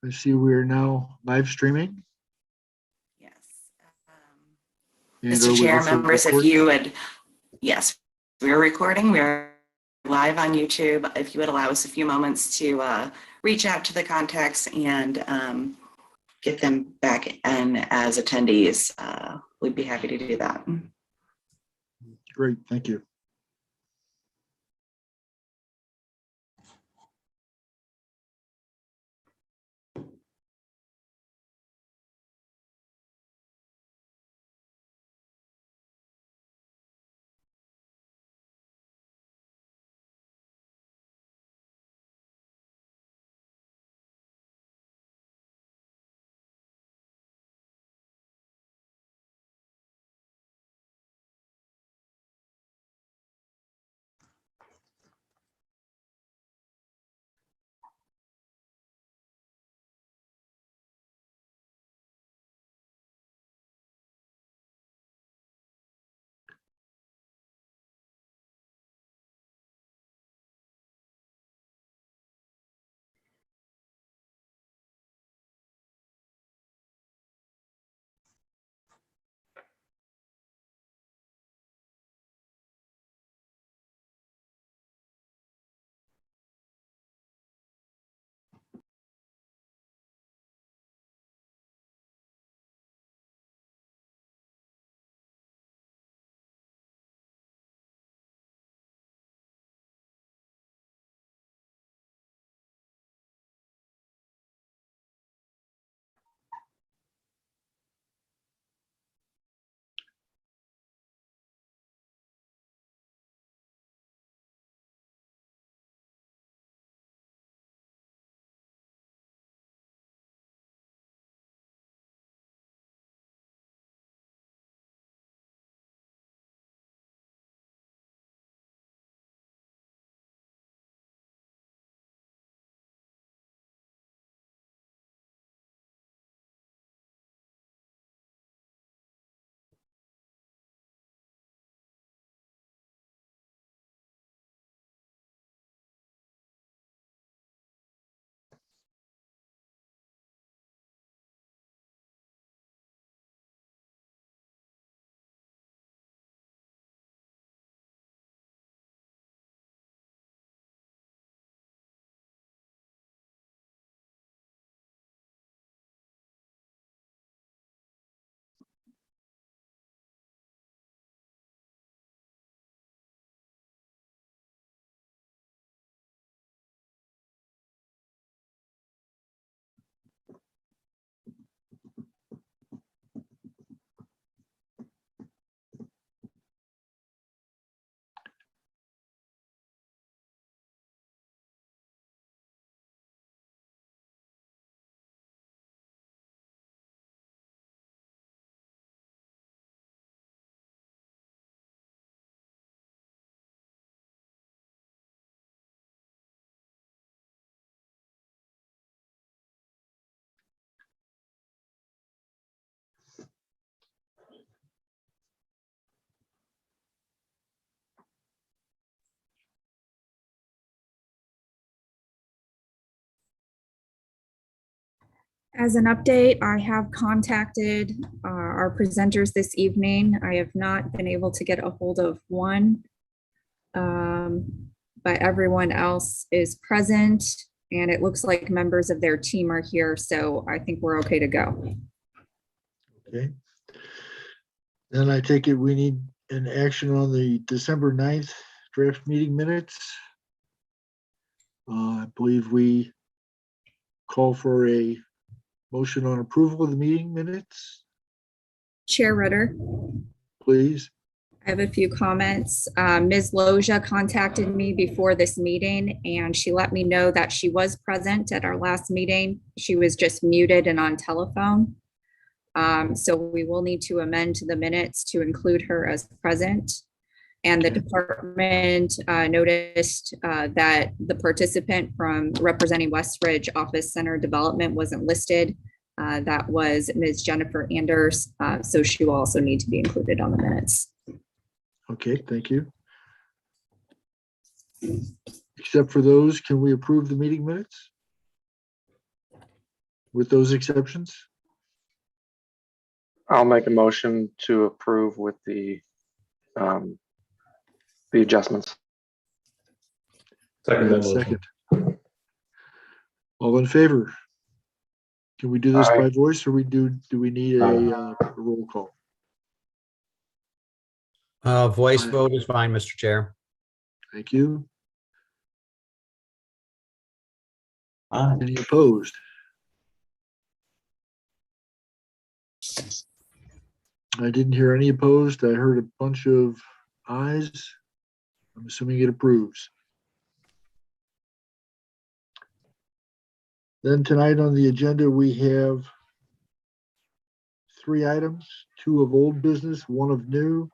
I see we are now live streaming. Yes. And Mr. Chair, also members, if you would, yes, we're recording. We're live on YouTube. If you would allow us a few moments to reach out to the contacts and get them back in as attendees, we'd be happy to do that. Great, thank you. As an update, I have contacted our presenters this evening. I have not been able to get a hold of one, but everyone else is present, and it looks like members of their team are here, so I think we're okay to go. Okay. Then I take it we need an action on the December 9th draft meeting minutes. I believe we call for a motion on approval of the meeting minutes, Chair Ritter, please. I have a few comments. Ms. Loja contacted me before this meeting, and she let me know that she was present at our last meeting. She was just muted and on telephone. So we will need to amend the minutes to include her as present. And the department noticed that the participant from representing Westridge Office Center Development wasn't listed. That was Ms. Jennifer Anders. So she will also need to be included on the minutes. Okay, thank you. Except for those, can we approve the meeting minutes? with those exceptions? I'll make a motion to approve with the adjustments. Second that motion. Second. All in favor? Can we do this Aye. by voice, or do we need a roll call? Voice Aye. vote is fine, Mr. Chair. Thank you. Aye. Any opposed? I didn't hear any opposed. I heard a bunch of ayes. I'm assuming it approves. Then tonight on the agenda, we have 3 items, 2 of old business, 1 of new.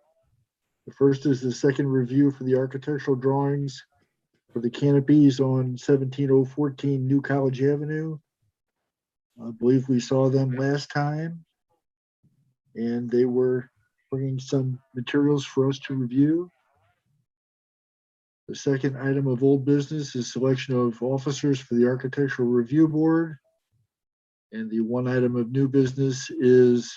The first is the second review for the architectural drawings for the canopies on 17014 New College Avenue. I believe we saw them last time, and they were bringing some materials for us to review. The second item of old business is selection of officers for the Architectural Review Board. And the 1 item of new business is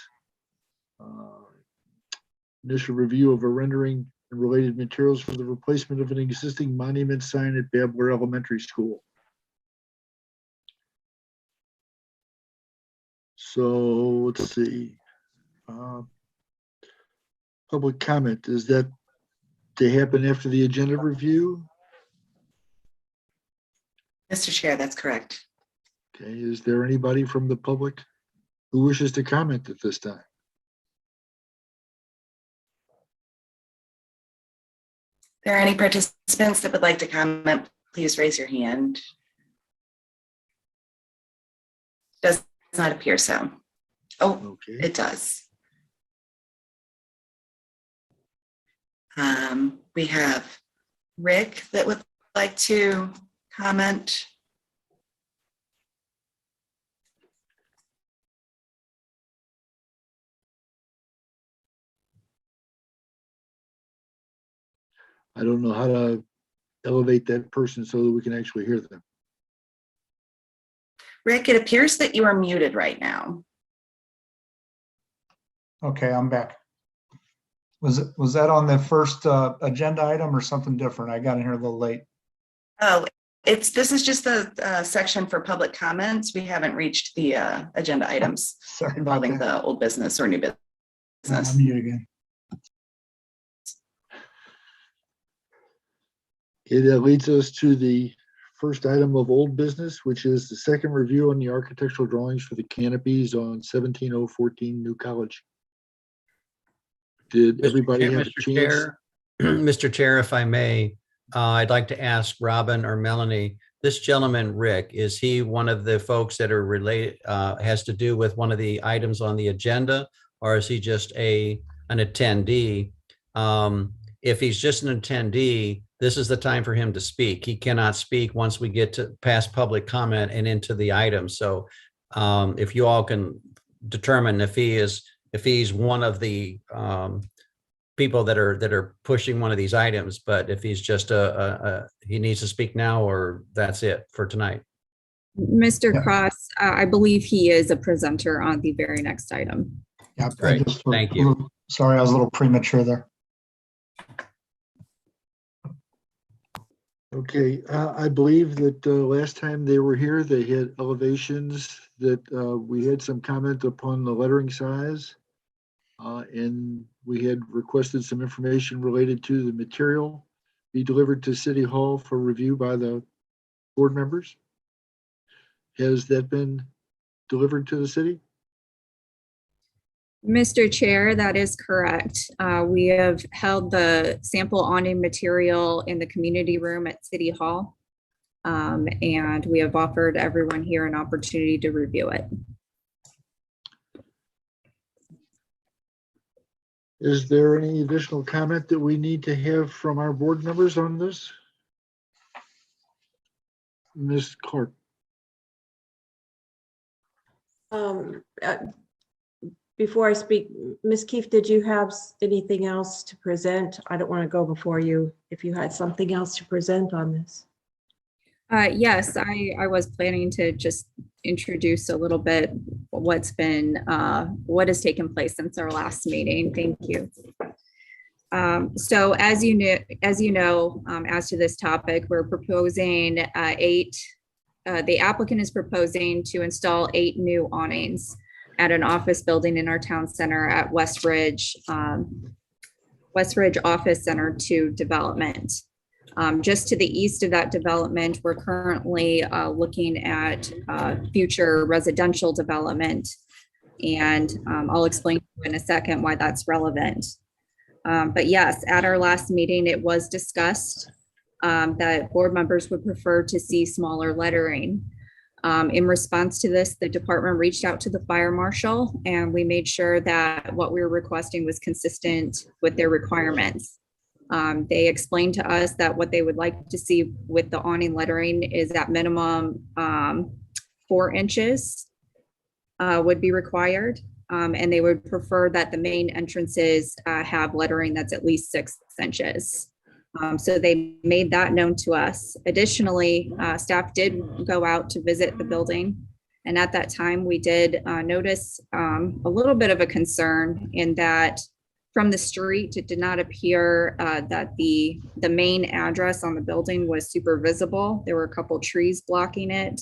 initial review of a rendering and related materials for the replacement of an existing monument sign at Babler Elementary School. So let's see. Public comment, is that to happen after the agenda review? Mr. Chair, that's correct. Okay, is there anybody from the public who wishes to comment at this time? If there are any participants that would like to comment, please raise your hand. Does not appear so. Oh, Okay, it does. We have Rick that would like to comment. I don't know how to elevate that person so that we can actually hear them. Rick, it appears that you are muted right now. Okay, I'm back. Was that on the first agenda item or something different? I got in here a little late. Oh, this is just the section for public comments. We haven't reached the agenda items Sorry about involving that. the old business or new business. I'm mute again. Okay, that leads us to the first item of old business, which is the second review on the architectural drawings for the canopies on 17014 New College. Did everybody have a chance? Chair, Mr. Chair, if I may, I'd like to ask Robin or Melanie, this gentleman, Rick, is he one of the folks that are related, has to do with one of the items on the agenda, or is he just an attendee? If he's just an attendee, this is the time for him to speak. He cannot speak once we get to past public comment and into the item. So if you all can determine if he's one of the people that are pushing one of these items, but if he's just he needs to speak now, or that's it for tonight. Mr. Yeah. Cross, I believe he is a presenter on the very next item. Yeah, Great, thank you. Sorry, I was a little premature there. Okay, I believe that last time they were here, they had elevations that we had some comment upon the lettering size. And we had requested some information related to the material be delivered to City Hall for review by the board members. Has that been delivered to the city? Mr. Chair, that is correct. We have held the sample awning material in the community room at City Hall. And we have offered everyone here an opportunity to review it. Is there any additional comment that we need to have from our board members on this? Ms. Clark. Before I speak, Ms. Keefe, did you have anything else to present? I don't want to go before you if you had something else to present on this. Yes, I was planning to just introduce a little bit what has taken place since our last meeting. Thank you. So as you know, as to this topic, we're proposing the applicant is proposing to install 8 new awnings at an office building in our town center at West Ridge Office Center 2 development. Just to the east of that development, we're currently looking at future residential development. And I'll explain in a second why that's relevant. But yes, at our last meeting, it was discussed that board members would prefer to see smaller lettering. In response to this, the department reached out to the fire marshal, and we made sure that what we were requesting was consistent with their requirements. They explained to us that what they would like to see with the awning lettering is at minimum 4 inches would be required. And they would prefer that the main entrances have lettering that's at least 6 inches. So they made that known to us. Additionally, staff did go out to visit the building. And at that time, we did notice a little bit of a concern in that from the street, it did not appear that the main address on the building was super visible. There were a couple trees blocking it.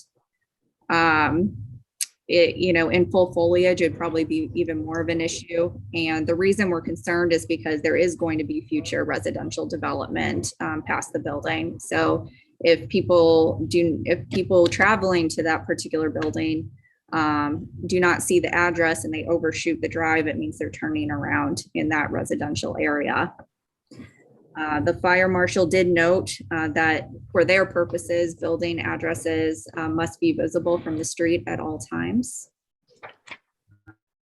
In full foliage, it'd probably be even more of an issue. And the reason we're concerned is because there is going to be future residential development past the building. So if people traveling to that particular building do not see the address and they overshoot the drive, it means they're turning around in that residential area. The fire marshal did note that for their purposes, building addresses must be visible from the street at all times.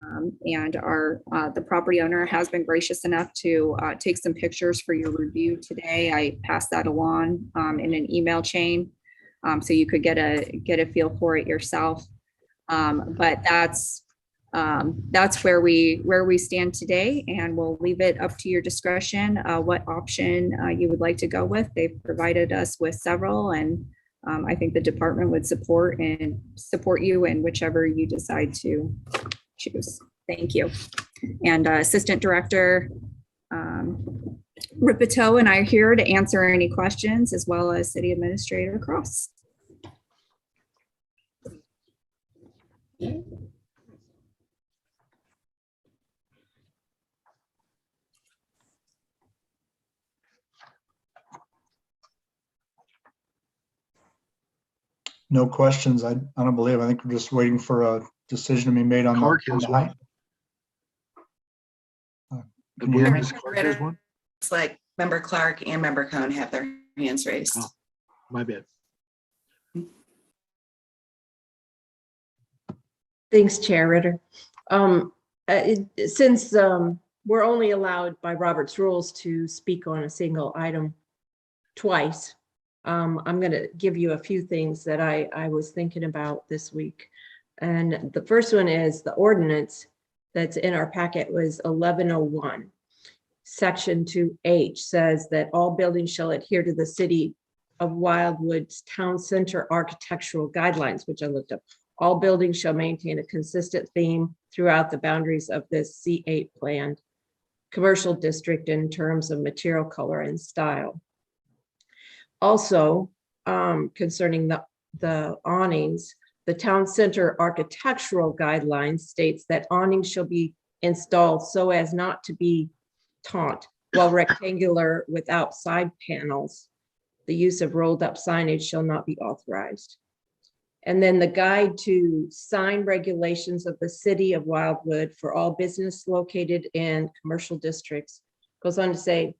And the property owner has been gracious enough to take some pictures for your review today. I passed that along in an email chain so you could get a feel for it yourself. But that's where we stand today, and we'll leave it up to your discretion what option you would like to go with. They've provided us with several, and I think the department would support you in whichever you decide to choose. Thank you. And Assistant Director Ripito and I are here to answer any questions, as well as City Administrator Cross. No questions. I don't believe. I think we're just waiting for a decision to be made on Clark the has height. The board Yeah. members, Clark has one? It's like Member Clark and Member Cohn have their hands raised. Oh. My bad. Thanks, Chair Ritter. Since we're only allowed by Robert's rules to speak on a single item twice, I'm going to give you a few things that I was thinking about this week. And the first one is the ordinance that's in our packet was 1101. Section 2H says that all buildings shall adhere to the City of Wildwood's Town Center architectural guidelines, which I looked up. All buildings shall maintain a consistent theme throughout the boundaries of this C8 planned commercial district in terms of material, color, and style. Also, concerning the awnings, the Town Center architectural guidelines states that awnings shall be installed so as not to be taunt, while rectangular without side panels. The use of rolled up signage shall not be authorized. And then the guide to sign regulations of the City of Wildwood for all business located in commercial districts goes on to say,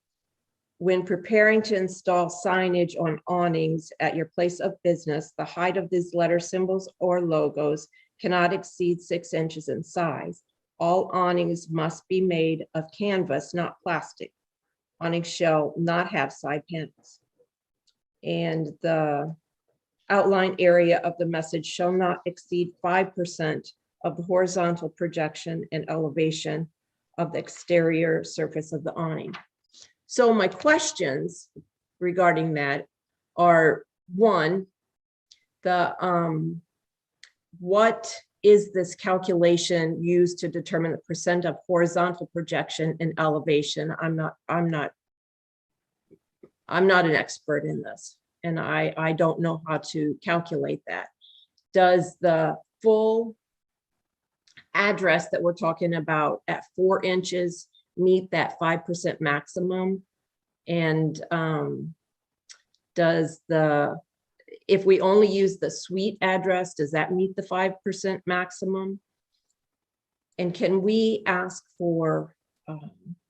when preparing to install signage on awnings at your place of business, the height of these letter symbols or logos cannot exceed 6 inches in size. All awnings must be made of canvas, not plastic. Awnings shall not have side panels. And the outline area of the message shall not exceed 5% of the horizontal projection and elevation of the exterior surface of the awning. So my questions regarding that are, one, what is this calculation used to determine the percent of horizontal projection and elevation? I'm not an expert in this, and I don't know how to calculate that. Does the full address that we're talking about at 4 inches meet that 5% maximum? And if we only use the suite address, does that meet the 5% maximum? And can we ask for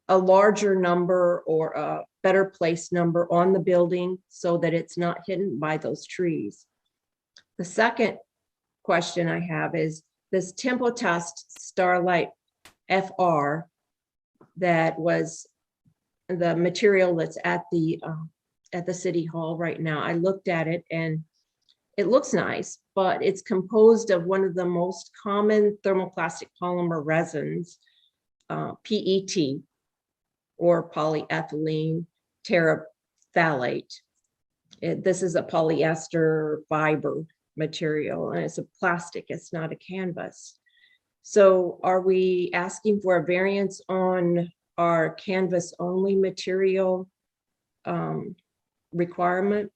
a larger number or a better place number on the building so that it's not hidden by those trees? The second question I have is this tempo test Starlight FR that was the material that's at the city hall right now. I looked at it and it looks nice, but it's composed of one of the most common thermoplastic polymer resins, PET, or polyethylene terephthalate. This is a polyester fiber material, and it's a plastic, it's not a canvas. So are we asking for a variance on our canvas only material requirement?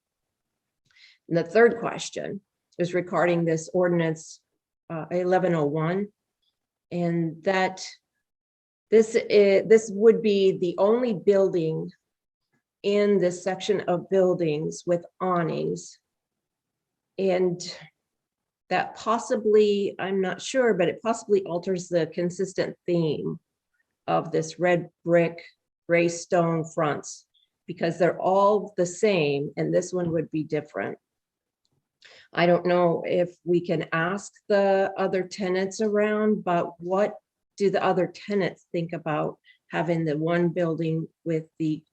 And the third question is regarding this ordinance 1101, and that this would be the only building in this section of buildings with awnings, and that possibly, I'm not sure, but it possibly alters the consistent theme of this red brick, gray stone fronts, because they're all the same, and this one would be different. I don't know if we can ask the other tenants around, but what do the other tenants think about having the one building with the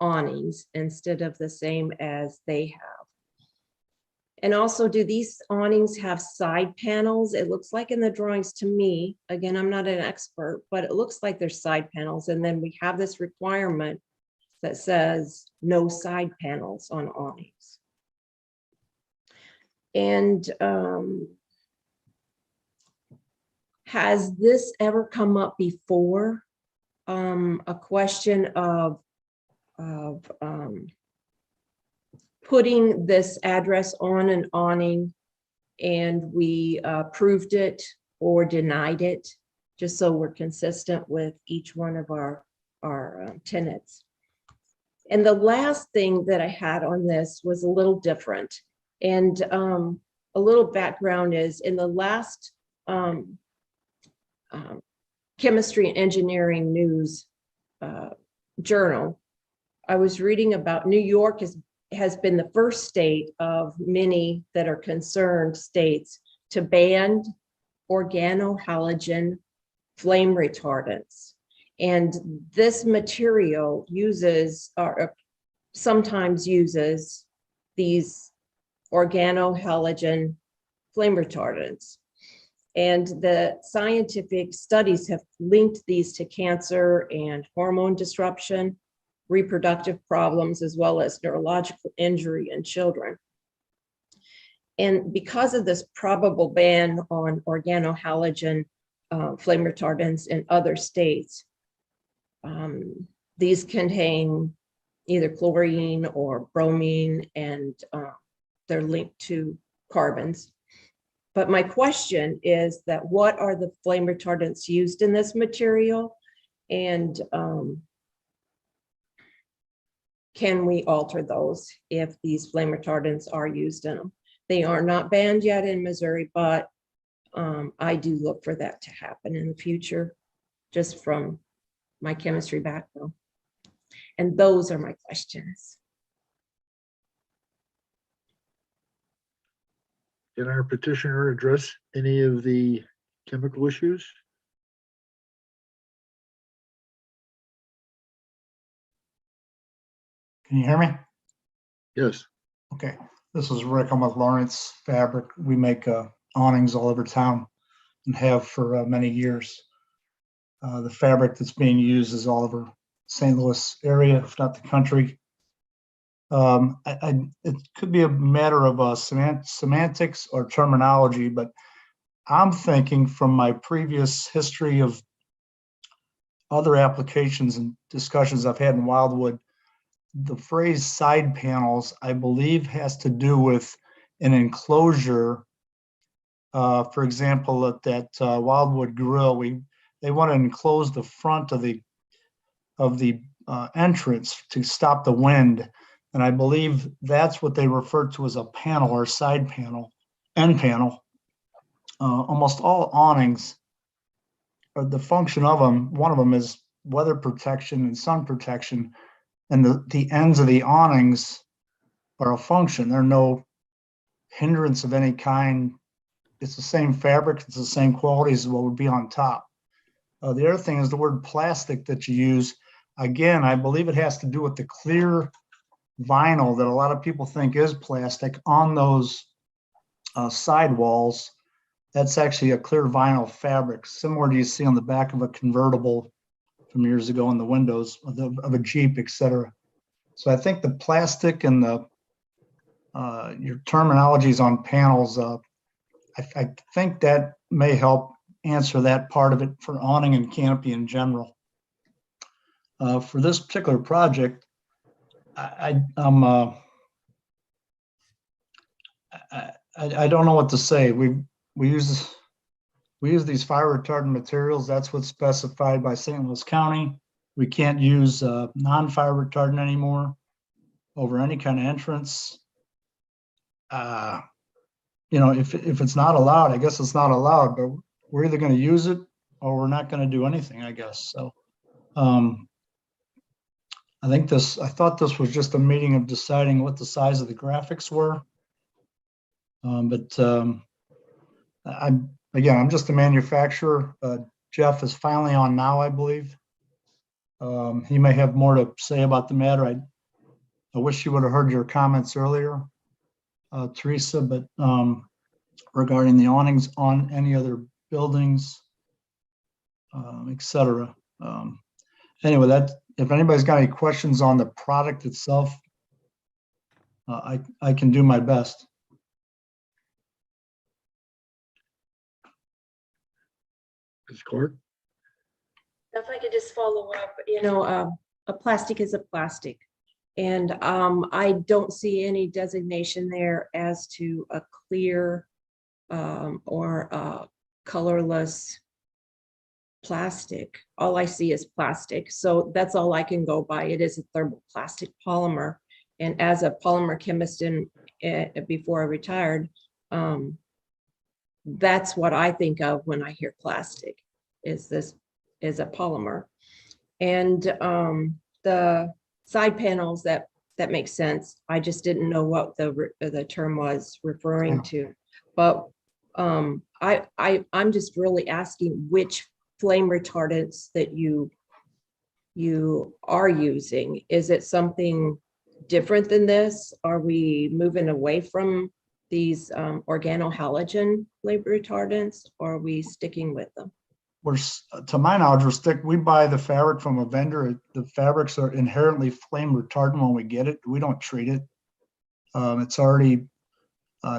awnings instead of the same as they have? And also, do these awnings have side panels? It looks like in the drawings to me, again, I'm not an expert, but it looks like there's side panels. And then we have this requirement that says no side panels on awnings. And has this ever come up before? A question of putting this address on an awning, and we approved it or denied it, just so we're consistent with each one of our tenants. And the last thing that I had on this was a little different. And a little background is in the last chemistry and engineering news journal, I was reading about New York has been the first state of many that are concerned states to ban organohalogen flame retardants. And this material uses, or sometimes uses, these organohalogen flame retardants. And the scientific studies have linked these to cancer and hormone disruption, reproductive problems, as well as neurological injury in children. And because of this probable ban on organohalogen flame retardants in other states, these contain either chlorine or bromine, and they're linked to carbons. But my question is that what are the flame retardants used in this material? And can we alter those if these flame retardants are used in them? They are not banned yet in Missouri, but I do look for that to happen in the future, just from my chemistry background. And those are my questions. Can our petitioner address any of the chemical issues? Can you hear me? Yes. Okay, this is Rick. I'm with Lawrence Fabric. We make awnings all over town and have for many years. The fabric that's being used is all over St. Louis area, if not the country. It could be a matter of semantics or terminology, but I'm thinking from my previous history of other applications and discussions I've had in Wildwood, the phrase side panels, I believe, has to do with an enclosure. For example, at that Wildwood Grill, they want to enclose the front of the entrance to stop the wind. And I believe that's what they refer to as a panel or side panel, end panel. Almost all awnings, or the function of them, one of them is weather protection and sun protection. And the ends of the awnings are a function. They're no hindrance of any kind. It's the same fabric, it's the same quality as what would be on top. The other thing is the word plastic that you use. Again, I believe it has to do with the clear vinyl that a lot of people think is plastic on those side walls. That's actually a clear vinyl fabric, similar to you see on the back of a convertible from years ago in the windows of a Jeep, etc. So I think the plastic and your terminologies on panels, I think that may help answer that part of it for awning and canopy in general. For this particular project, I don't know what to say. We use these fire retardant materials. That's what's specified by St. Louis County. We can't use non-fire retardant anymore over any kind of entrance. You know, if it's not allowed, I guess it's not allowed, but we're either going to use it or we're not going to do anything, I guess. So I thought this was just a meeting of deciding what the size of the graphics were. I'm just a manufacturer. Jeff is finally on now, I believe. He may have more to say about the matter. I wish you would have heard your comments earlier, Teresa, but regarding the awnings on any other buildings, etc. Anyway, if anybody's got any questions on the product itself, I can do my best. Ms. Clark? If I could just follow up, a plastic is a plastic. And I don't see any designation there as to a clear or a colorless plastic. All I see is plastic. So that's all I can go by. It is a thermoplastic polymer. And as a polymer chemist before I retired, that's what I think of when I hear plastic, is a polymer. And the side panels, that makes sense. I just didn't know what the term was referring to. But I'm just really asking which flame retardants that you are using. Is it something different than this? Are we moving away from these organohalogen flame retardants, or are we sticking with them? To my knowledge, we buy the fabric from a vendor. The fabrics are inherently flame retardant when we get it. We don't treat it. It's already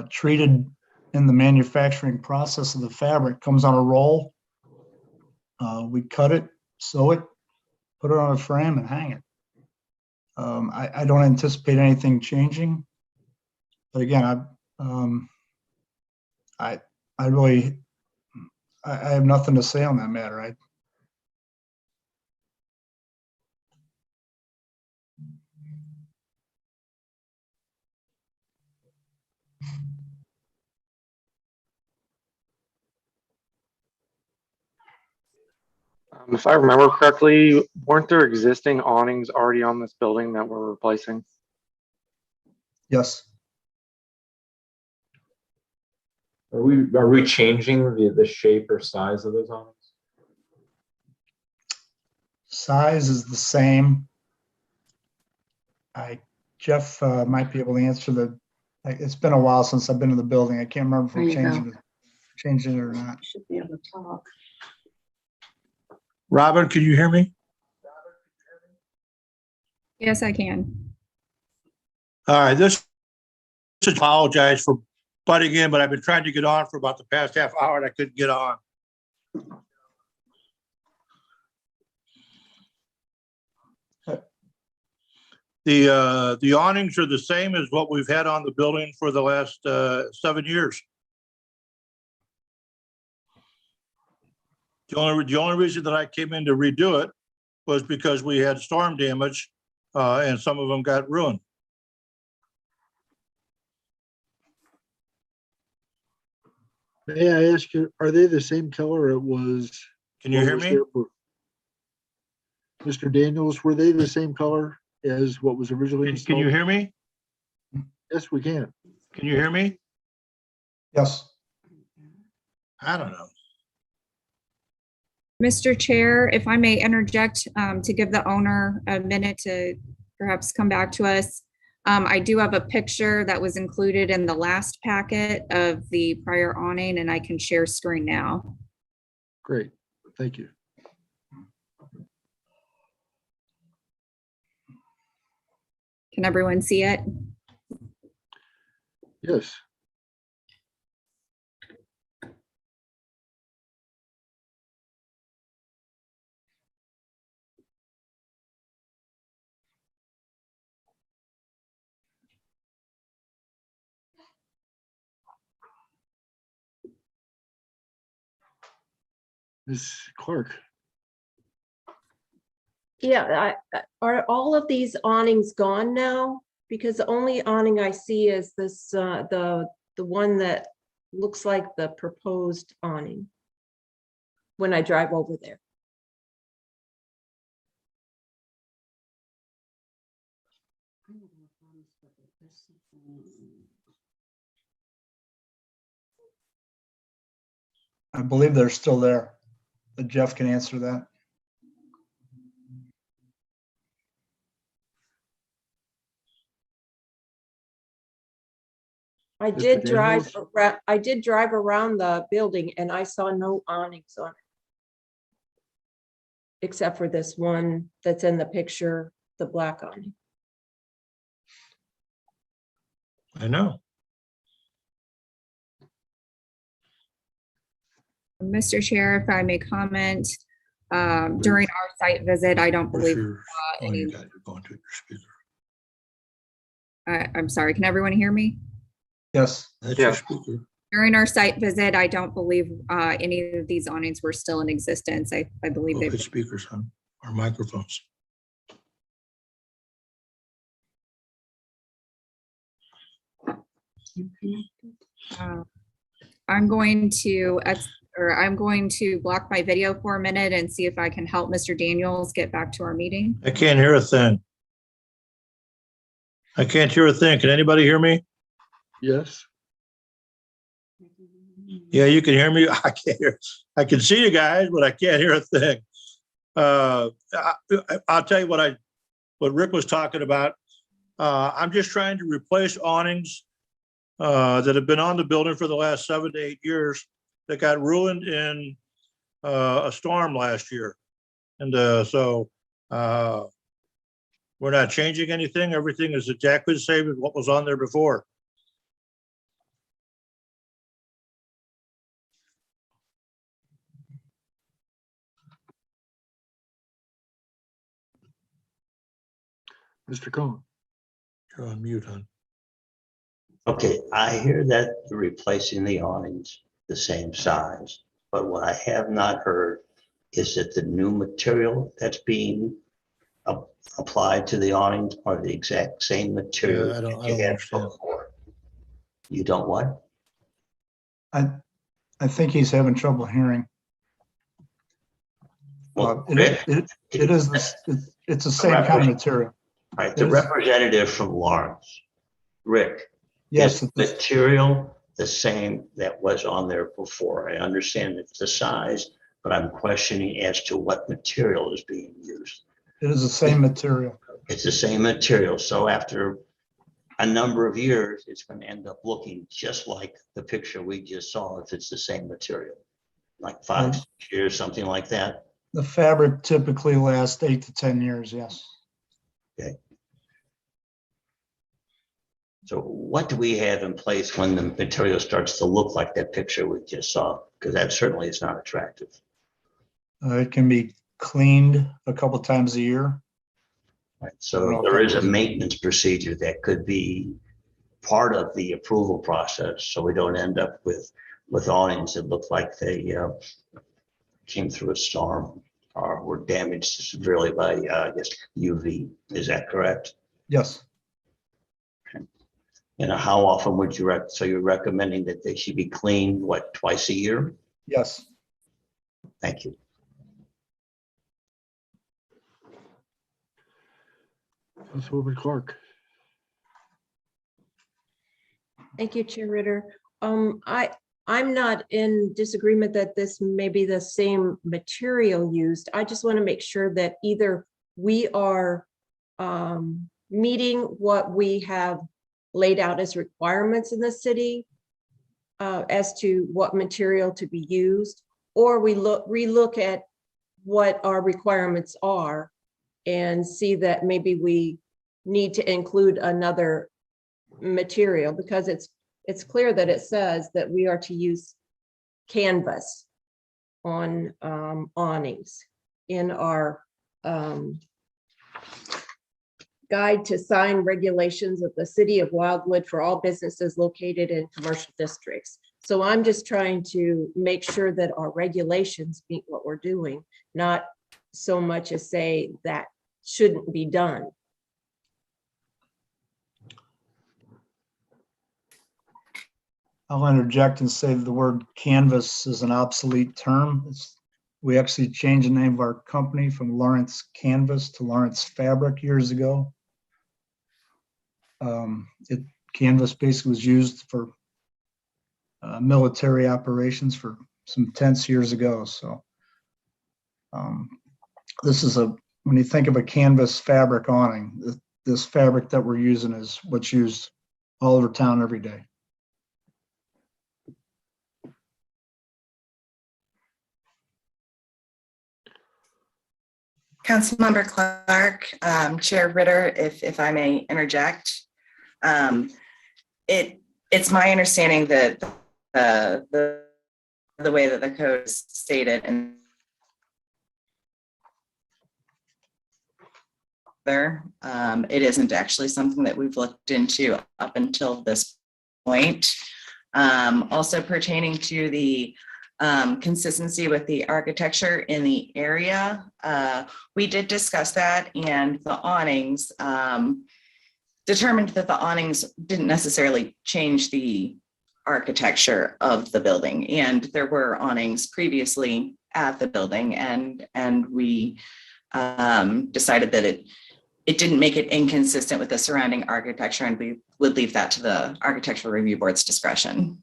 treated in the manufacturing process of the fabric. Comes on a roll. We cut it, sew it, put it on a frame, and hang it. I don't anticipate anything changing. But again, I have nothing to say on that matter. If I remember correctly, weren't there existing awnings already on this building that we're replacing? Yes. Are we changing the shape or size of those awnings? Size is the same. Jeff might be able to answer it's been a while since I've been in the building. I can't remember if we're changing it or not. Should be able to talk. Robin, can you hear me? Yes, I can. All right, this apologize for butting in, but I've been trying to get on for about the past half hour and I couldn't get on. The awnings are the same as what we've had on the building for the last 7 years. The only reason that I came in to redo it was because we had storm damage and some of them got ruined. May I ask you, are they the same color it was? Can you what hear was me? there for- Mr. Daniels, were they the same color as what was originally Can installed? you hear me? Yes, we can. Can you hear me? Yes. I don't know. Mr. Chair, if I may interject to give the owner a minute to perhaps come back to us. I do have a picture that was included in the last packet of the prior awning, and I can share screen now. Great, thank you. Can everyone see it? Yes. Ms. Clark. Yeah, are all of these awnings gone now? Because the only awning I see is this, the one that looks like the proposed awning when I drive over there. I believe they're still there, but Jeff can answer that. I Mr. did drive Daniels? around, I did drive around the building and I saw no awnings on it. Except for this one that's in the picture, the black awning. I know. Mr. Chair, if I may comment, during our site visit, I don't believe, Oh, any- you got, you're going to your speaker. I'm sorry, can everyone hear me? Yes. That's Yeah. your speaker. During our site visit, I don't believe any of these awnings were still in existence. I believe Oh, they've his speakers, huh? Or microphones. I'm going to block my video for a minute and see if I can help Mr. Daniels get back to our meeting. I can't hear a thing. I can't hear a thing. Can anybody hear me? Yes. Yeah, you can hear me. I can't hear. I can see you guys, but I can't hear a thing. I'll tell you what Rick was talking about. I'm just trying to replace awnings that have been on the building for the last 7 to 8 years that got ruined in a storm last year. And so we're not changing anything. Everything is exactly the same as what was on there before. Mr. Cohen. You're on mute, hon. Okay, I hear that you're replacing the awnings the same size, but what I have not heard is that the new material that's being applied to the awnings are the exact same material. Yeah, I don't that you had understand. before. You don't what? I think he's having trouble hearing. Well, It Rick, is, it's the same kind of material. right, the it is- representative from Lawrence, Rick, Yes, is material the same that was on there before? I understand it's the size, but I'm questioning as to what material is being used. it is the same material. It's the same material, so after a number of years, it's going to end up looking just like the picture we just saw if it's the same material. Like 5 6 years, something like that. The fabric typically lasts 8 to 10 years, yes. So what do we have in place when the material starts to look like that picture we just saw? Because that certainly is not attractive. It can be cleaned a couple times a year. Right? So there is a maintenance procedure that could be part of the approval process, so we don't end up with awnings that look like they came through a storm or were damaged severely by, I guess, UV. Is that correct? Yes. And how often would you so you're recommending that they should be cleaned, what, twice a year? Yes. Thank you. Councilwoman Clark. Thank you, Chair Ritter. I'm not in disagreement that this may be the same material used. I just want to make sure that either we are meeting what we have laid out as requirements in the city as to what material to be used, or we relook at what our requirements are and see that maybe we need to include another material, because it's clear that it says that we are to use canvas on awnings in our guide to sign regulations of the city of Wildwood for all businesses located in commercial districts. So I'm just trying to make sure that our regulations meet what we're doing, not so much as say that shouldn't be done. I'll interject and say the word canvas is an obsolete term. We actually changed the name of our company from Lawrence Canvas to Lawrence Fabric years ago. Canvas basically was used for military operations for some tense years ago. So this is when you think of a canvas fabric awning, this fabric that we're using is what's used all over town every day. Councilmember Clark, Chair Ritter, if I may interject, it's my understanding that the way that the code is stated and there, it isn't actually something that we've looked into up until this point. Also pertaining to the consistency with the architecture in the area, we did discuss that, and the awnings determined that the awnings didn't necessarily change the architecture of the building, and there were awnings previously at the building, and we decided that it didn't make it inconsistent with the surrounding architecture, and we would leave that to the Architectural Review Board's discretion.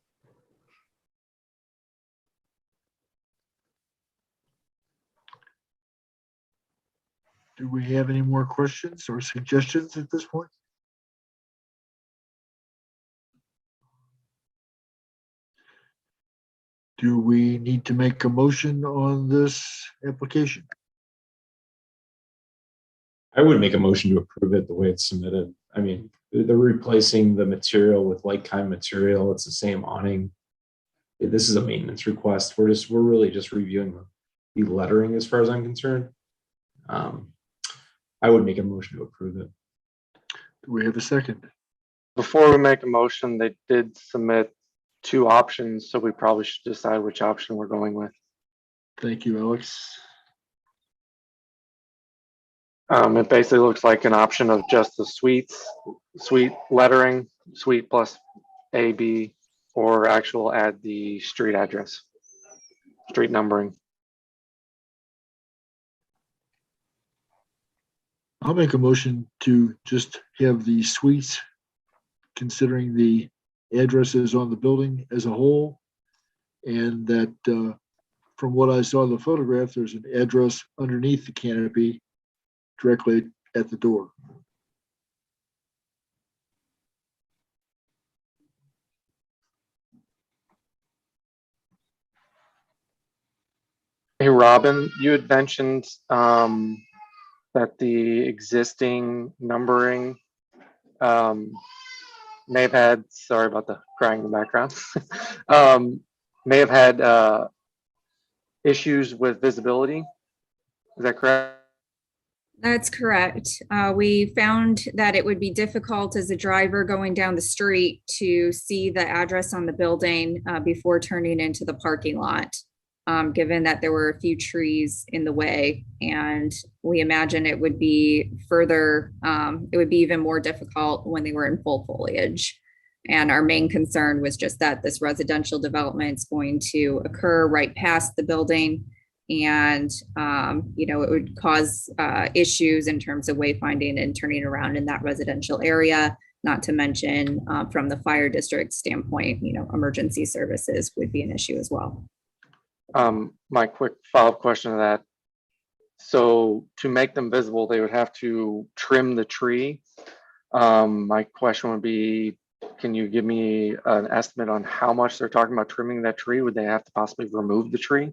Do we have any more questions or suggestions at this point? Do we need to make a motion on this application? I would make a motion to approve it the way it's submitted. I mean, they're replacing the material with like kind material. It's the same awning. This is a maintenance request. We're really just reviewing the lettering as far as I'm concerned. I would make a motion to approve it. Do we have a second? Before we make a motion, they did submit 2 options, so we probably should decide which option we're going with. Thank you, Alex. It basically looks like an option of just the suite lettering, suite plus A, B, or actual add the street address, street numbering. I'll make a motion to just have the suites, considering the addresses on the building as a whole, and that from what I saw in the photograph, there's an address underneath the canopy directly at the door. Hey, Robin, you had mentioned that the existing numbering may have had, sorry about the crying in the background, may have had issues with visibility. Is that correct? That's correct. We found that it would be difficult as a driver going down the street to see the address on the building before turning into the parking lot, given that there were a few trees in the way. And we imagine it would be it would be even more difficult when they were in full foliage. And our main concern was just that this residential development is going to occur right past the building. And, it would cause issues in terms of wayfinding and turning around in that residential area, not to mention from the fire district standpoint, emergency services would be an issue as well. My quick follow-up question to that. So to make them visible, they would have to trim the tree. My question would be, can you give me an estimate on how much they're talking about trimming that tree? Would they have to possibly remove the tree?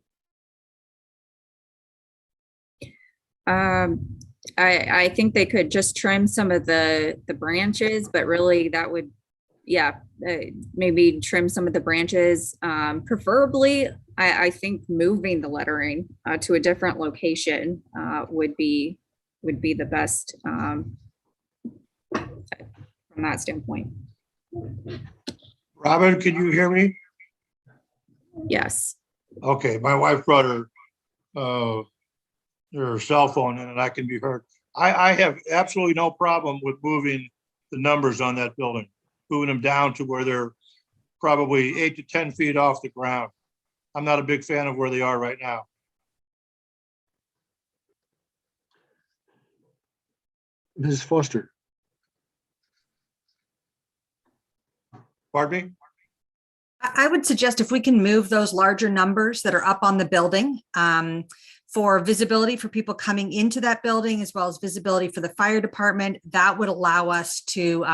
I think they could just trim some of the branches, but really that would, maybe trim some of the branches. Preferably, I think moving the lettering to a different location would be the best from that standpoint. Robin, can you hear me? Yes. Okay, my wife brought her cell phone in and I can be heard. I have absolutely no problem with moving the numbers on that building, moving them down to where they're probably 8 to 10 feet off the ground. I'm not a big fan of where they are right now. Ms. Foster, Pardon me? I would suggest if we can move those larger numbers that are up on the building for visibility for people coming into that building, as well as visibility for the fire department, that would allow us to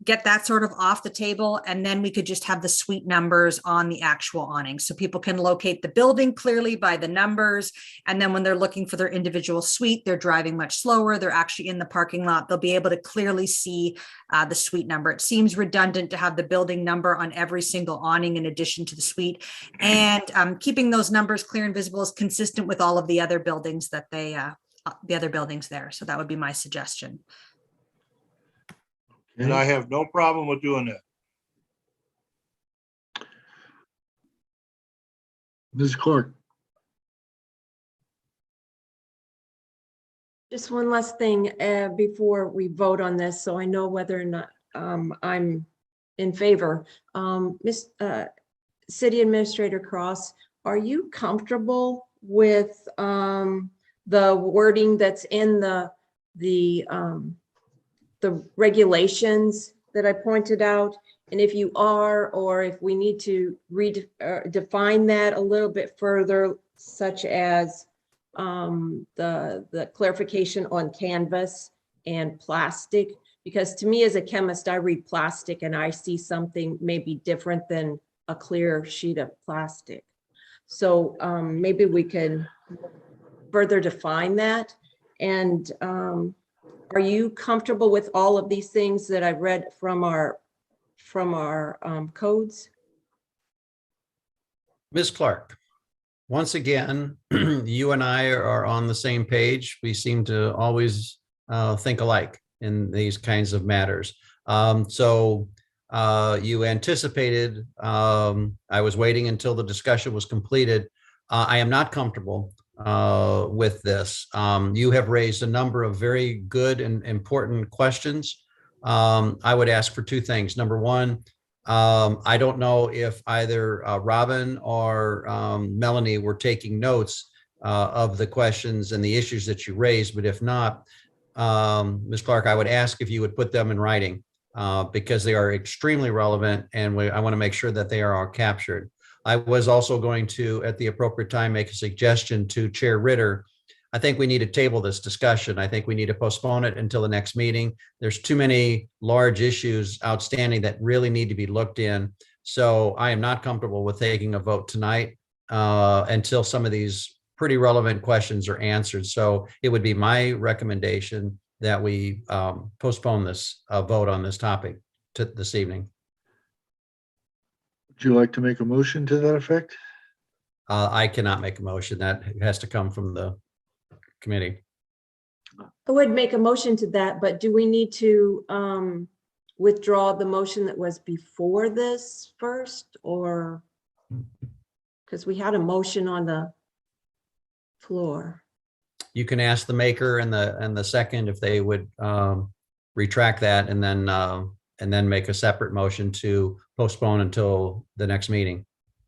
get that sort of off the table. And then we could just have the suite numbers on the actual awning. So people can locate the building clearly by the numbers. And then when they're looking for their individual suite, they're driving much slower. They're actually in the parking lot. They'll be able to clearly see the suite number. It seems redundant to have the building number on every single awning in addition to the suite. And keeping those numbers clear and visible is consistent with all of the other buildings that the other buildings there. So that would be my suggestion. And I have no problem with doing that. Ms. Clark, Just one last thing before we vote on this, so I know whether or not I'm in favor. City Administrator Cross, are you comfortable with the wording that's in the regulations that I pointed out? And if you are, or if we need to define that a little bit further, such as the clarification on canvas and plastic, because to me as a chemist, I read plastic and I see something maybe different than a clear sheet of plastic. So maybe we can further define that. And are you comfortable with all of these things that I read from our codes? Ms. Clark, once again, you and I are on the same page. We seem to always think alike in these kinds of matters. So you anticipated, I was waiting until the discussion was completed. I am not comfortable with this. You have raised a number of very good and important questions. I would ask for two things. Number one, I don't know if either Robin or Melanie were taking notes of the questions and the issues that you raised, but if not, Ms. Clark, I would ask if you would put them in writing because they are extremely relevant and I want to make sure that they are all captured. I was also going to, at the appropriate time, make a suggestion to Chair Ritter. I think we need to table this discussion. I think we need to postpone it until the next meeting. There's too many large issues outstanding that really need to be looked in. So I am not comfortable with taking a vote tonight until some of these pretty relevant questions are answered. So it would be my recommendation that we postpone this vote on this topic this evening. Would you like to make a motion to that effect? I cannot make a motion. That has to come from the committee. I would make a motion to that, but do we need to withdraw the motion that was before this first, or? Because we had a motion on the floor. You can ask the maker and the second if they would retract that and then make a separate motion to postpone until the next meeting.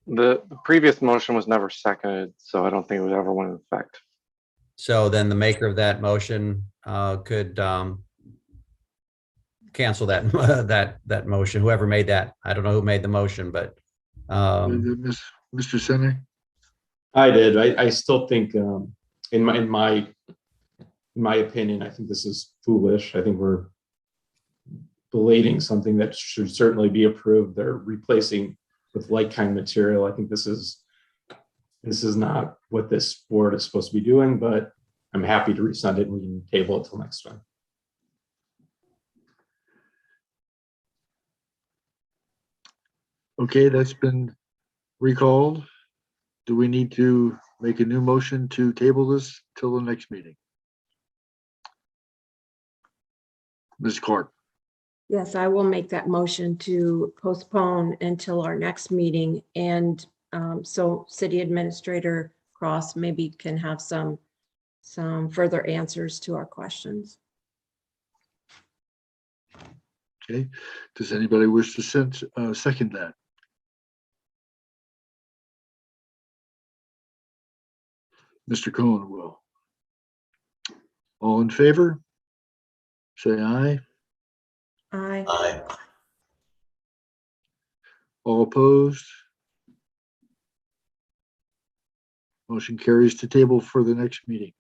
The previous motion was never seconded, so I don't think it would ever went into effect. So then the maker of that motion could cancel that motion, whoever made that. I don't know who made the motion, but Mr. Center? I did. I still think, in my opinion, I think this is foolish. I think we're belating something that should certainly be approved. They're replacing with like-kind material. I think this is not what this board is supposed to be doing, but I'm happy to resend it and we can table it till next time. Okay, that's been recalled. Do we need to make a new motion to table this till the next meeting? Ms. Clark? Yes, I will make that motion to postpone until our next meeting. And so City Administrator Cross maybe can have some further answers to our questions. Okay, does anybody wish to second that? Mr. Cohen will. All in favor? Say aye. Aye. Aye. All opposed? Motion carries to table for the next meeting.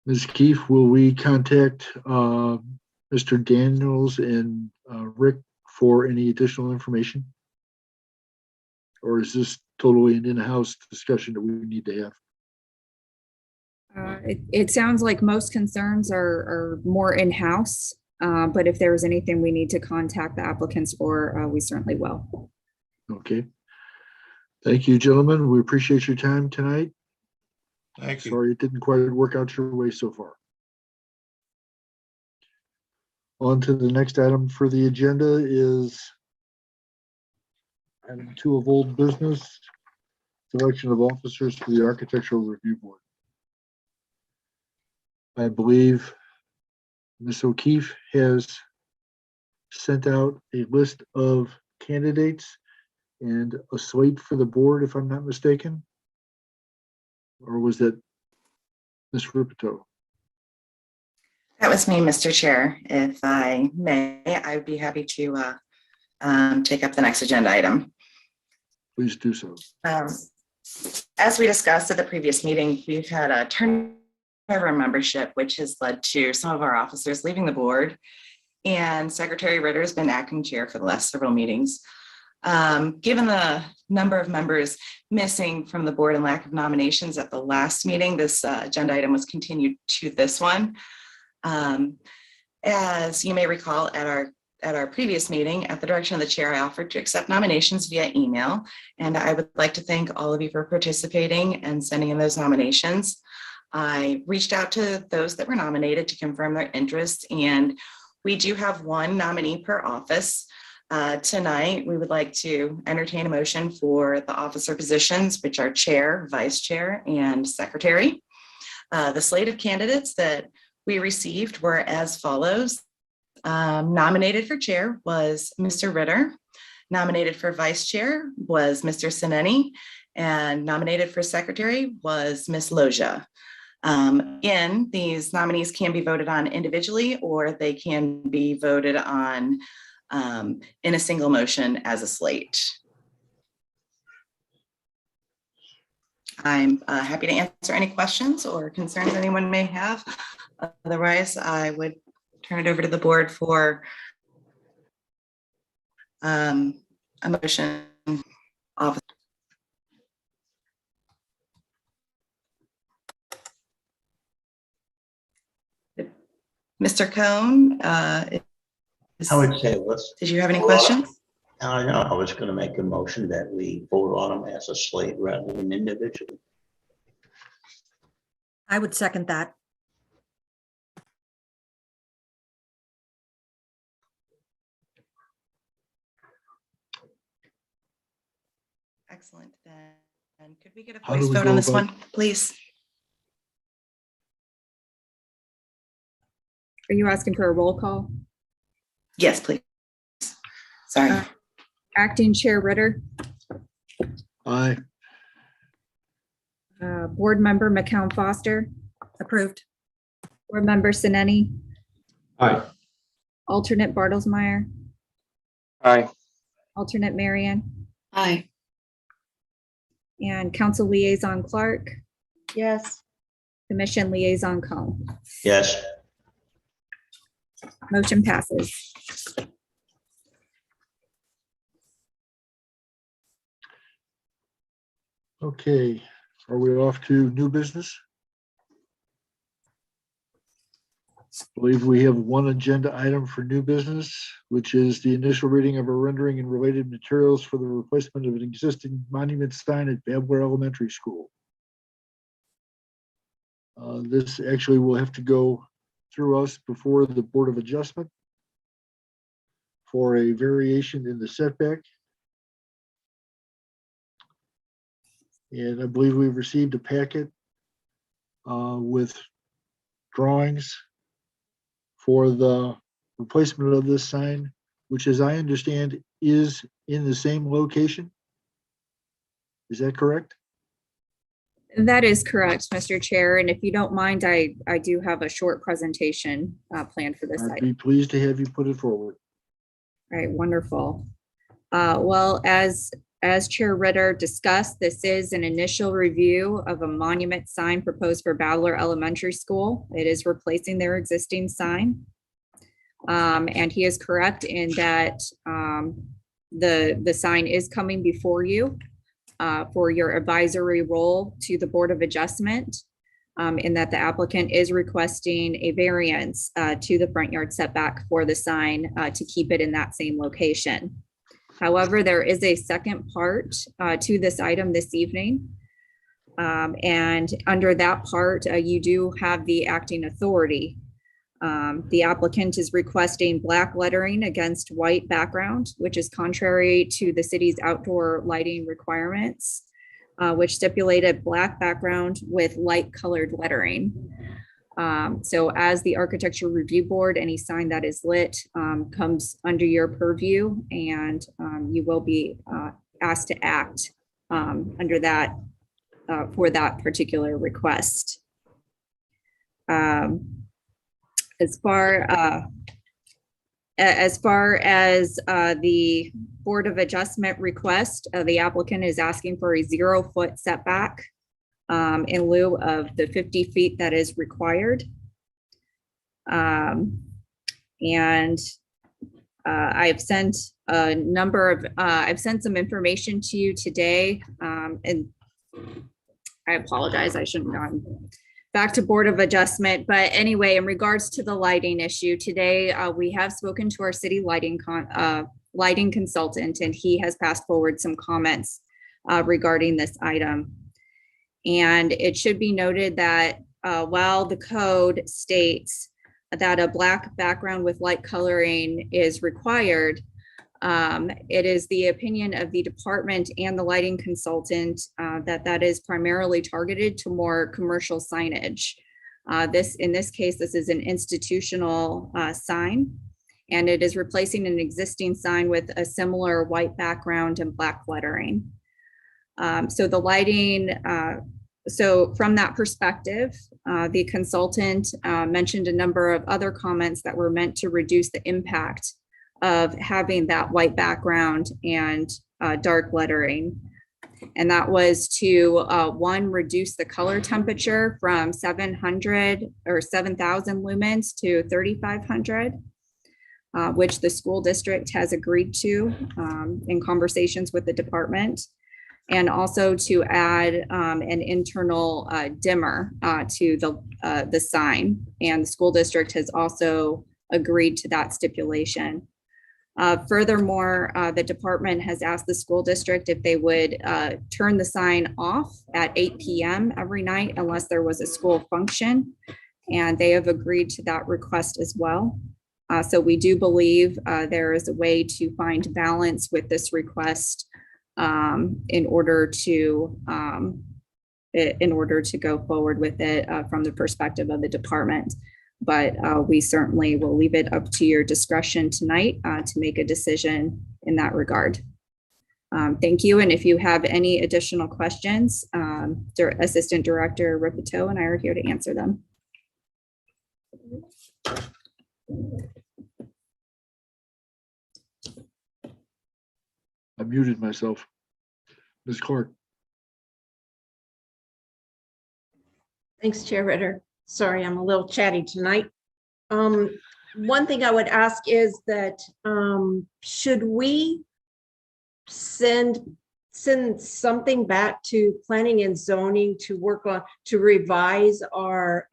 Ms. Keefe, will we contact Mr. Daniels and Rick for any additional information? Or is this totally an in-house discussion that we need to have? It sounds like most concerns are more in-house, but if there's anything we need to contact the applicants for, we certainly will. Okay. Thank you, gentlemen. We appreciate your time tonight. Thank you. Sorry it didn't quite work out your way so far. On to the next item for the agenda is item 2 of old business, selection of officers for the Architectural Review Board. I believe Ms. O'Keefe has sent out a list of candidates and a slate for the board, if I'm not mistaken. Or was that Ms. Rupito? That was me, Mr. Chair. If I may, I would be happy to take up the next agenda item. Please do so. As we discussed at the previous meeting, we've had a turnover in membership, which has led to some of our officers leaving the board. And Secretary Ritter has been acting chair for the last several meetings. Given the number of members missing from the board and lack of nominations at the last meeting, this agenda item was continued to this one. As you may recall, at our previous meeting, at the direction of the chair, I offered to accept nominations via email, and I would like to thank all of you for participating and sending in those nominations. I reached out to those that were nominated to confirm their interests, and we do have one nominee per office. Tonight, we would like to entertain a motion for the officer positions, which are chair, vice chair, and secretary. The slate of candidates that we received were as follows. Nominated for chair was Mr. Ritter. Nominated for vice chair was Mr. Sineni. And nominated for secretary was Ms. Loja. Again, these nominees can be voted on individually, or they can be voted on in a single motion as a slate. I'm happy to answer any questions or concerns anyone may have. Otherwise, I would turn it over to the board for a motion of Mr. Cohn, I would say did you have any questions? I know, I was gonna make a motion that we vote on them as a slate rather than individually. I would second that. Excellent. Then could we get a How do voice we vote go on this about- one, please? Are you asking for a roll call? Yes, please. Sorry. Uh, Acting Chair Ritter, Aye. Board Member McCown Foster, Approved. Board Member Sineni, Aye. Alternate Bartlesmeyer, Aye. Alternate Marion, Aye. and Council Liaison Clark, Yes. Commission Liaison Cone. Yes, Motion passes. Okay, are we off to new business? Believe we have one agenda item for new business, which is the initial reading of a rendering and related materials for the replacement of an existing monument sign at Babler Elementary School. This actually will have to go through us before the Board of Adjustment for a variation in the setback. And I believe we've received a packet with drawings for the replacement of this sign, which, as I understand, is in the same location. Is that correct? That is correct, Mr. Chair. And if you don't mind, I do have a short presentation planned for this I'd item. be pleased to have you put it forward. All right, wonderful. Well, as Chair Ritter discussed, this is an initial review of a monument sign proposed for Babler Elementary School. It is replacing their existing sign. And he is correct in that the sign is coming before you for your advisory role to the Board of Adjustment, in that the applicant is requesting a variance to the front yard setback for the sign to keep it in that same location. However, there is a second part to this item this evening. And under that part, you do have the acting authority. The applicant is requesting black lettering against white background, which is contrary to the city's outdoor lighting requirements, which stipulated black background with light colored lettering. So as the Architecture Review Board, any sign that is lit comes under your purview, and you will be asked to act under that for that particular request. As far as the Board of Adjustment request, the applicant is asking for a 0-foot setback in lieu of the 50 feet that is required. And I've sent a number of, I've sent some information to you today, and I apologize, I shouldn't have gone back to Board of Adjustment. But anyway, in regards to the lighting issue today, we have spoken to our city lighting consultant, and he has passed forward some comments regarding this item. And it should be noted that while the code states that a black background with light coloring is required, it is the opinion of the department and the lighting consultant that is primarily targeted to more commercial signage. In this case, this is an institutional sign, and it is replacing an existing sign with a similar white background and black lettering. So the lighting, so from that perspective, the consultant mentioned a number of other comments that were meant to reduce the impact of having that white background and dark lettering. And that was to one, reduce the color temperature from 700 or 7,000 lumens to 3,500. which the school district has agreed to in conversations with the department. And also to add an internal dimmer to the sign. And the school district has also agreed to that stipulation. Furthermore, the department has asked the school district if they would turn the sign off at 8 p.m. every night unless there was a school function. And they have agreed to that request as well. So we do believe there is a way to find balance with this request in order to go forward with it from the perspective of the department. But we certainly will leave it up to your discretion tonight to make a decision in that regard. Thank you. And if you have any additional questions, Assistant Director Ripito and I are here to answer them. I muted myself. Ms. Clark. Thanks, Chair Ritter. Sorry, I'm a little chatty tonight. One thing I would ask is that should we send something back to planning and zoning to work on, to revise our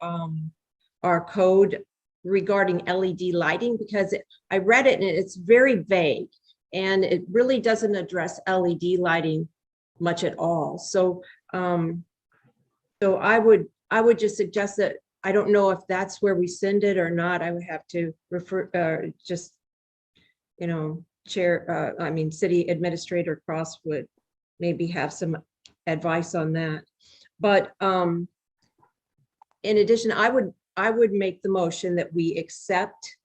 code regarding LED lighting? Because I read it and it's very vague and it really doesn't address LED lighting much at all. So so I would just suggest that, I don't know if that's where we send it or not. I would have to refer, just, you know, City Administrator Cross would maybe have some advice on that. But in addition, I would make the motion that we accept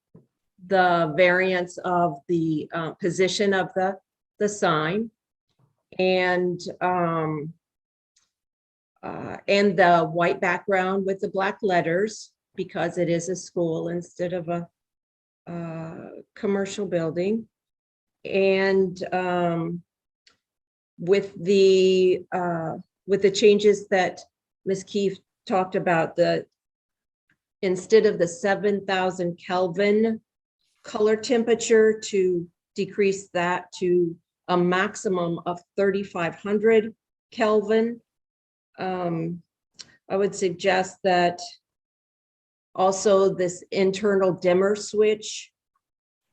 the variance of the position of the sign and the white background with the black letters, because it is a school instead of a commercial building. And with the changes that Ms. Keefe talked about, instead of the 7,000 Kelvin color temperature, to decrease that to a maximum of 3,500 Kelvin. I would suggest that also this internal dimmer switch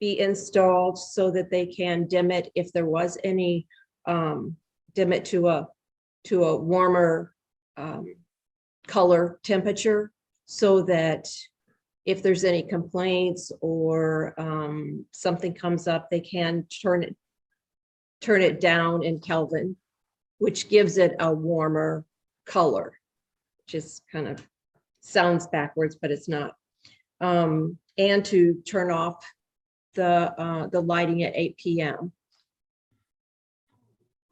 be installed so that they can dim it if there was any, dim it to a warmer color temperature, so that if there's any complaints or something comes up, they can turn it down in Kelvin, which gives it a warmer color. Just kind of sounds backwards, but it's not. And to turn off the lighting at 8 p.m.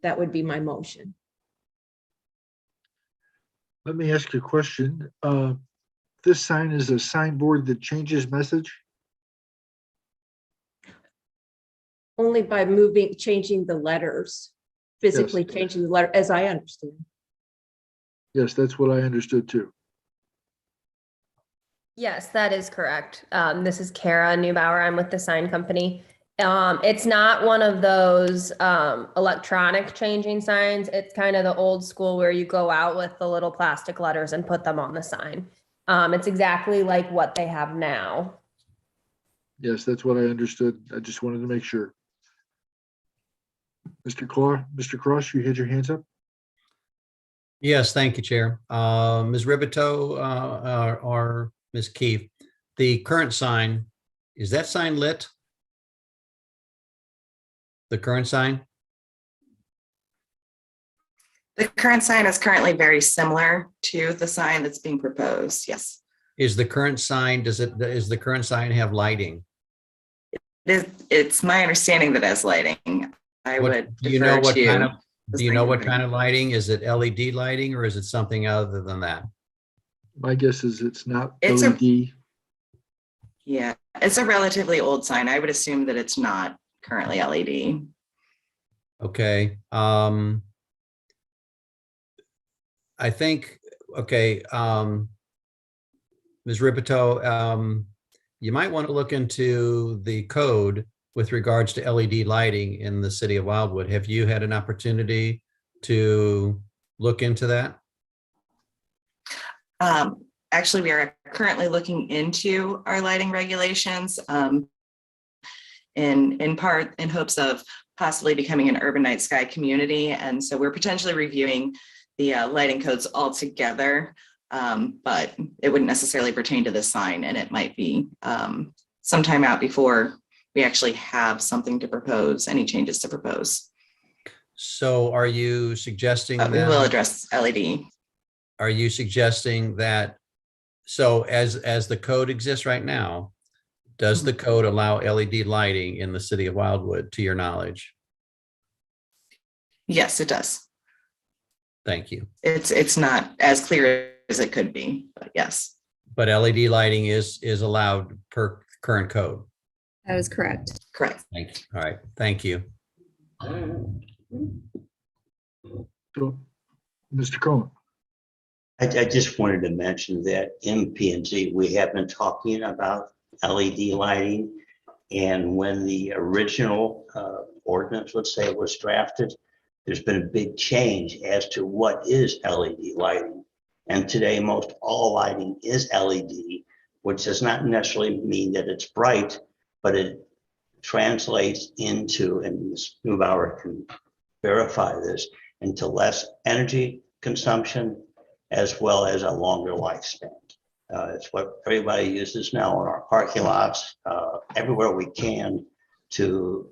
That would be my motion. Let me ask you a question. This sign is a signboard that changes message? Only by changing the letters, physically changing the letter, as I understand. Yes, that's what I understood too. Yes, that is correct. This is Kara Neubauer. I'm with the sign company. It's not one of those electronic changing signs. It's kind of the old school where you go out with the little plastic letters and put them on the sign. It's exactly like what they have now. Yes, that's what I understood. I just wanted to make sure. Mr. Cross, you had your hands up? Yes, thank you, Chair. Ms. Ribito or Ms. Keefe, the current sign, is that sign lit? The current sign? The current sign is currently very similar to the sign that's being proposed. Yes. Is the current sign, does the current sign have lighting? It's my understanding that it has lighting. Do you know what kind of lighting? Is it LED lighting or is it something other than that? My guess is it's not LED. Yeah, it's a relatively old sign. I would assume that it's not currently LED. Okay. I think, okay. Ms. Ripito, you might want to look into the code with regards to LED lighting in the city of Wildwood. Have you had an opportunity to look into that? Actually, we are currently looking into our lighting regulations in part in hopes of possibly becoming an urban night sky community. And so we're potentially reviewing the lighting codes altogether, but it wouldn't necessarily pertain to this sign, and it might be some time out before we actually have something to propose, any changes to propose. So are you suggesting But we that? will address LED. Are you suggesting that, so as the code exists right now, does the code allow LED lighting in the city of Wildwood, to your knowledge? Yes, it does. Thank you. It's not as clear as it could be, but yes. But LED lighting is allowed per current code. That is correct. Correct. Thank you. All right, thank you. So, Mr. Cohen. I just wanted to mention that in P&Z, we have been talking about LED lighting. And when the original ordinance, let's say, was drafted, there's been a big change as to what is LED lighting. And today, most all lighting is LED, which does not necessarily mean that it's bright, but it translates into, and Ms. Neubauer can verify this, into less energy consumption as well as a longer lifespan. It's what everybody uses now in our parking lots, everywhere we can to,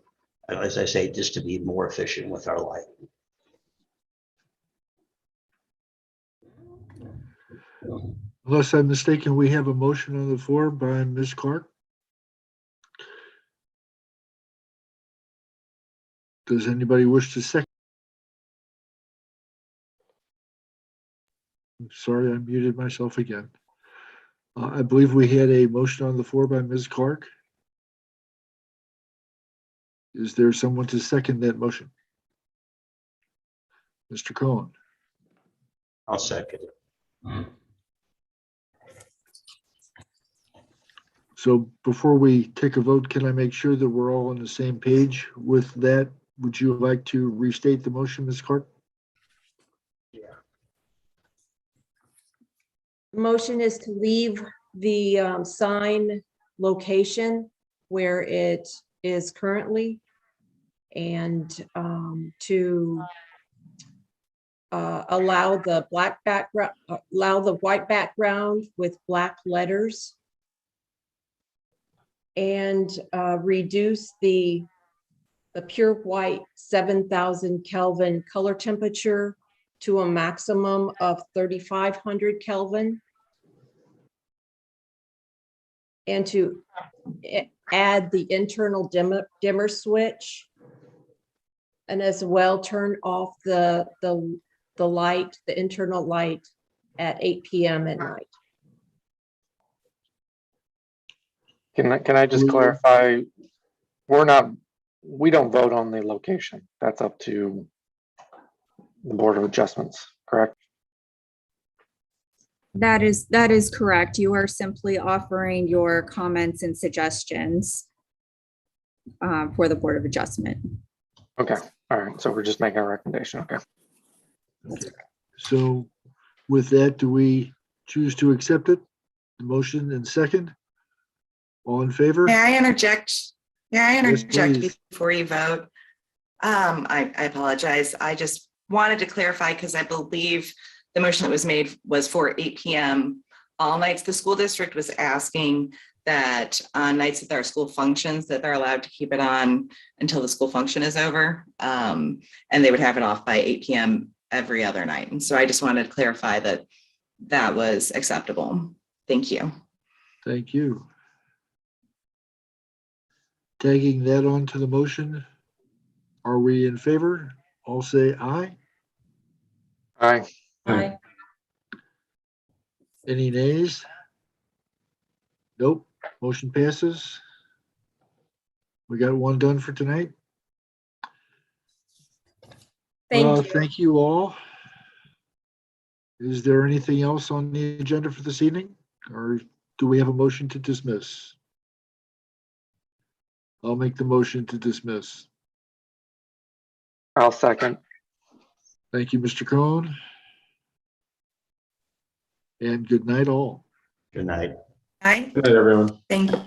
as I say, just to be more efficient with our lighting. Unless I'm mistaken, we have a motion on the floor by Ms. Clark. Does anybody wish to second? Sorry, I muted myself again. I believe we had a motion on the floor by Ms. Clark. Is there someone to second that motion? Mr. Cohen. I'll second it. So before we take a vote, can I make sure that we're all on the same page with that? Would you like to restate the motion, Ms. Clark? Motion is to leave the sign location where it is currently and to allow the black background, allow the white background with black letters and reduce the pure white 7,000 Kelvin color temperature to a maximum of 3,500 Kelvin. And to add the internal dimmer switch. And as well, turn off the light, the internal light at 8 p.m. at night. Can I just clarify? We don't vote on the location. That's up to the Board of Adjustments, correct? That is correct. You are simply offering your comments and suggestions for the Board of Adjustment. Okay, all right. So we're just making a recommendation. Okay. So with that, do we choose to accept it? The motion and second? All in favor? May I interject? Yes, please. Before you vote? I apologize. I just wanted to clarify because I believe the motion that was made was for 8 p.m. all nights. The school district was asking that on nights that there are school functions that they're allowed to keep it on until the school function is over. And they would have it off by 8 p.m. every other night. And so I just wanted to clarify that that was acceptable. Thank you. Thank you. Tagging that on to the motion, are we in favor? All say aye. Aye. Aye. Any nays? Nope. Motion passes. We got one done for tonight. Thank you. Thank you all. Is there anything else on the agenda for this evening? Or do we have a motion to dismiss? I'll make the motion to dismiss. I'll second. Thank you, Mr. Cohen. And good night all. Good night. Hi, Good night, everyone. thank you.